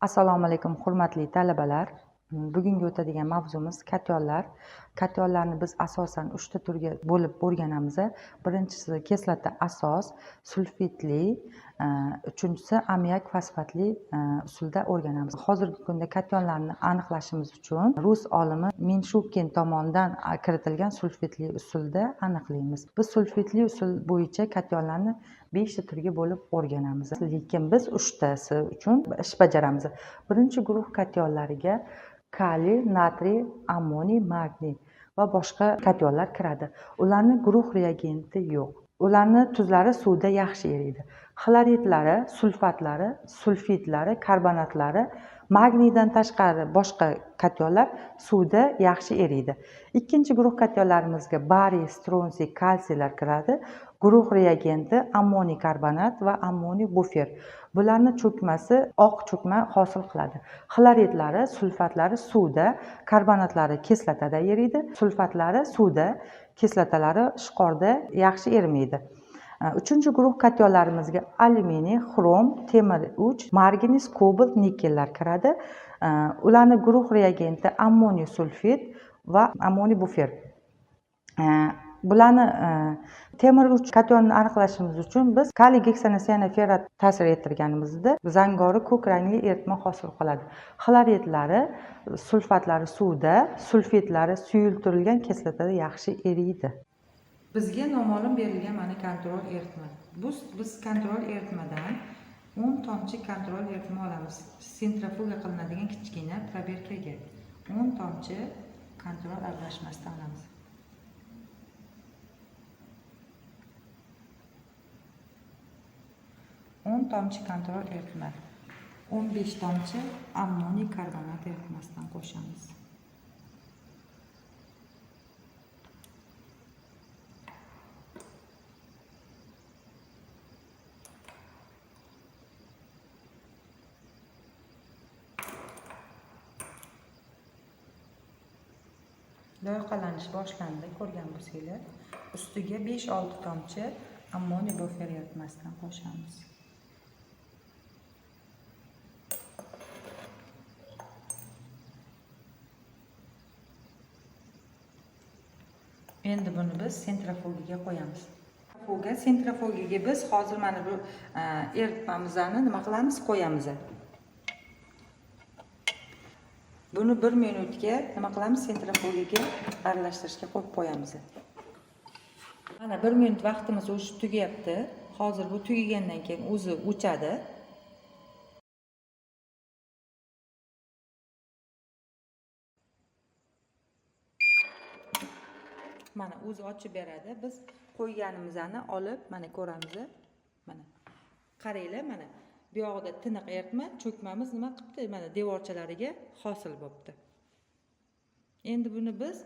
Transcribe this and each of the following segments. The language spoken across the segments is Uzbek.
Assalomu alaykum, hurmatli talabalar. Bugungi o'tadigan mavzumiz katyonlar. Katyonlarni biz asosan 3 ta turga bo'lib o'rganamiz. Birinchisi kislota asos, sulfitli, uchinchisi ammiak fosfatli usulda o'rganamiz. Hozirgi kunda katyonlarni aniqlashimiz uchun rus olimi Minshukin tomonidan kiritilgan sulfitli usulda aniqlaymiz. Biz sulfitli usul bo'yicha katyonlarni 5 ta turga bo'lib o'rganamiz. Lekin biz 3 tasi uchun ish bajaramiz. Birinchi guruh katyonlariga kaliy, natriy, ammoniy, magniy va boshqa katyonlar kiradi. Ularning guruh reagenti yo'q. Ularni tuzlari suvda yaxshi eriydi. Xloridlari, sulfatlari, sulfitlari, karbonatlari, magniydan tashqari boshqa katyonlar suvda yaxshi eriydi. Ikkinchi guruh katyonlarimizga bariy, stronsiy, kalsiylar kiradi. Guruh reagenti ammoniy karbonat va ammoniy bufer. Bularni cho'kmasi oq cho'kma hosil qiladi. Xloridlari, sulfatlari suvda, karbonatlari kislotada eriydi, sulfatlari suvda, kislotalari ishqorda yaxshi erimaydi. Uchinchi guruh katyonlarimizga alyuminiy, xrom, temir 3, marganiz, kobalt, nikellar kiradi. Ularning guruh reagenti ammoniy sulfit va ammoniy bufer. Bularni temir 3 katyonni aniqlashimiz uchun biz kaliy geksanosianoferat ta'sir ettirganimizda zangori ko'k rangli eritma hosil qiladi. Xloridlari, sulfatlari suvda, sulfitlari suyultirilgan kislotada yaxshi eriydi. Bizga noma'lum berilgan mana kontrol eritma. Biz kontrol eritmadan 10 tomchi kontrol eritma olamiz. Sentrifuga qilinadigan kichkina probirkaga 10 tomchi kontrol aralashmasidan olamiz. 10 tomchi kontrol eritma, 15 tomchi ammoniy karbonat eritmasidan qo'shamiz. Loyihalanish boshlandi, ko'rgan bo'lsanglar. Ustiga 5-6 tomchi ammoniy bufer eritmasidan qo'shamiz. Endi buni biz sentrifugaga qo'yamiz. Sentrifugaga biz hozir mana bu eritmamizni nima qilamiz? Qo'yamiz. Buni 1 minutga nima qilamiz? Sentrifugaga aralashtirishga qo'yib qo'yamiz. Mana 1 minut vaqtimiz o'sha tugayapti. Hozir bu tugagandan keyin o'zi o'chadi. Mana o'zi ochib beradi. Biz qo'yganimizni olib mana ko'ramiz. Mana qaranglar, mana bu yoqda tiniq eritma, cho'kmamiz nima qilibdi? Mana devorchalariga hosil bo'libdi. Endi buni biz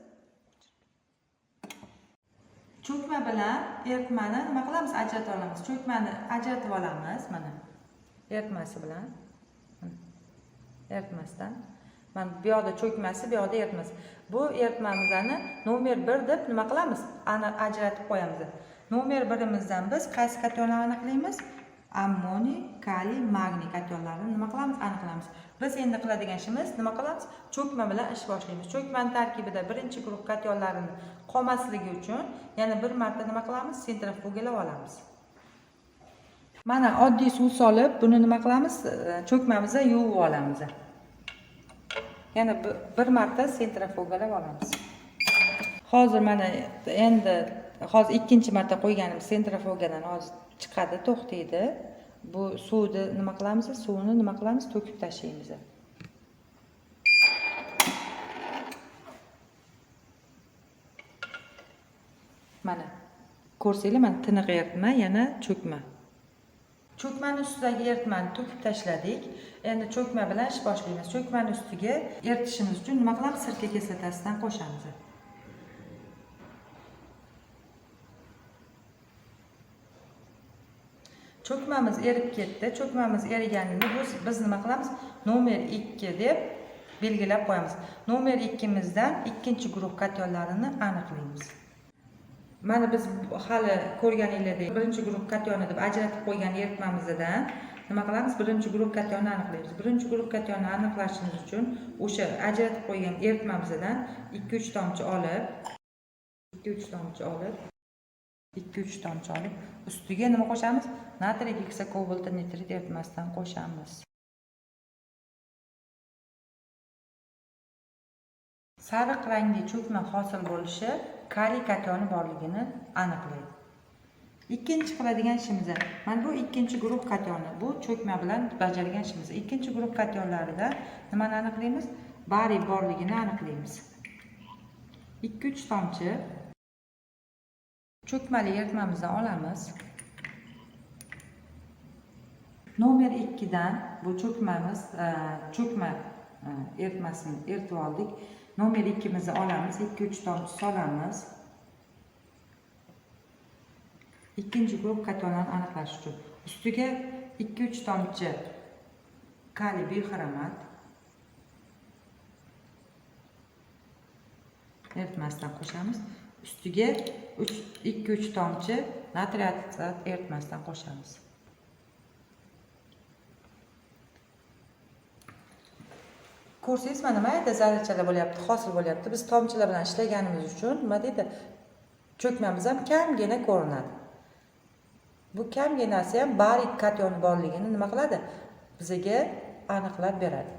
cho'kma bilan eritmani nima qilamiz? Ajratib olamiz. Cho'kmani ajratib olamiz mana eritmasi bilan. Eritmasdan. Mana bu yoqda cho'kmasi, bu yoqda eritmasi. Bu eritmamizni nomer 1 deb nima qilamiz? Ajratib qo'yamiz. Nomer 1imizdan biz qaysi katyonlarni aniqlaymiz? Ammoniy, kaliy, magniy katyonlarini nima qilamiz? Aniqlaymiz. Biz endi qiladigan ishimiz nima qilamiz? Cho'kma bilan ish boshlaymiz. Cho'kmaning tarkibida birinchi guruh katyonlarini qolmasligi uchun yana bir marta nima qilamiz? Sentrifugalab olamiz. Mana oddiy suv solib, buni nima qilamiz? Cho'kmamizga yuvib olamiz. Yana bir marta sentrifugalab olamiz. Hozir mana endi ikkinchi marta qo'yganimiz sentrifugadan hozir chiqadi, to'xtaydi. Bu suvni nima qilamiz? Suvni nima qilamiz? To'kib tashlaymiz. Mana ko'rsanglar, mana tiniq eritma, yana cho'kma. Cho'kmani ustidagi eritmani to'kib tashladik. Endi cho'kma bilan ish boshlaymiz. Cho'kmani ustiga eritishimiz uchun nima qilamiz? Sirka kislotasidan qo'shamiz. Cho'kmamiz erib ketdi. Cho'kmamiz eriganini biz nima qilamiz? Nomer 2 deb belgilab qo'yamiz. Nomer 2imizdan ikkinchi guruh katyonlarini aniqlaymiz. Mana biz hali ko'rganinglardek birinchi guruh katyoni deb ajratib qo'ygan eritmamizdan nima qilamiz? Birinchi guruh kationni aniqlaymiz. Birinchi guruh kationni aniqlashimiz uchun o'sha ajratib qo'ygan eritmamizdan 2-3 tomchi olib, 2-3 tomchi olib, ustiga nima qo'shamiz? Natriy geksakobaltli nitrit eritmasidan qo'shamiz. Sariq rangli cho'kma hosil bo'lishi kaliy kationi borligini aniqlaydi. Ikkinchi qiladigan ishimiz, mana bu ikkinchi guruh kationi, bu cho'kma bilan bajargan ishimiz. Ikkinchi guruh kationlarida nimani aniqlaymiz? Bariy borligini aniqlaymiz. 2-3 tomchi cho'kmali eritmamizdan olamiz. Nomer 2 dan bu cho'kmamiz, cho'kma eritmasini eritib oldik. Nomer 2 mizni olamiz, 2-3 tomchi solamiz. Ikkinchi guruh kationlarni aniqlash uchun ustiga 2-3 tomchi kaliy bixromat eritmasidan qo'shamiz. Ustiga 2-3 tomchi natriy atsat eritmasidan qo'shamiz. Ko'rsangiz, mana mayda zarrachalar bo'lyapti, hosil bo'lyapti. Biz tomchilar bilan ishlaganimiz uchun nima deydi? Cho'kmamiz ham kamgina ko'rinadi. Bu kamginasi ham bariy kationi borligini nima qiladi? Bizga aniqlab beradi.